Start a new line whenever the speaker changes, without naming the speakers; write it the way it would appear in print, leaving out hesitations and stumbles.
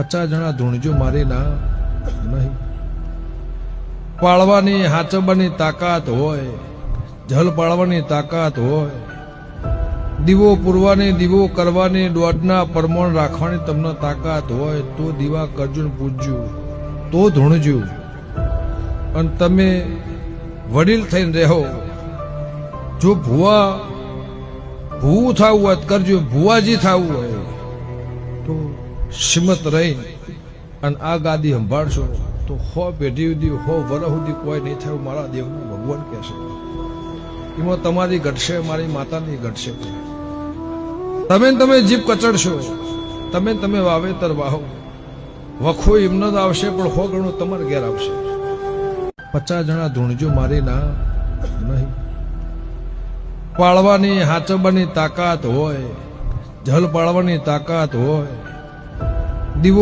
50 જણા ધૂણજો મારી ના નહીં. પાળવાની હાચવવાની તાકાત હોય, જલ પાળવાની તાકાત હોય, દીવો પૂરવાની, દીવો કરવાની, દોડના પરમોણ રાખવાની તમને તાકાત હોય તો દીવા કરજો ને પૂજજો, તો ધૂણજો. અને તમે વડીલ થઈને રહો. જો ભૂવું થવું હોય કરજો, ભુવાજી થવું હોય તો શ્રીમત રહી અને આ ગાદી સંભાળશો તો 100 પેઢી સુધી 100 વર્ષ સુધી કોઈ નહીં થયું. મારા દેવનું ભગવાન કહેશે એમાં તમારી ઘટશે, મારી માતાની ઘટશે. તમે જીભ કચડશો, તમે વાવેતર વાહો, વખો એમને જ આવશે પણ 100 ગણું તમારે ઘેર આવશે. 50 જણા ધૂણજો મારી ના નહીં. પાળવાની હાચવવાની તાકાત હોય, જલ પાળવાની તાકાત હોય,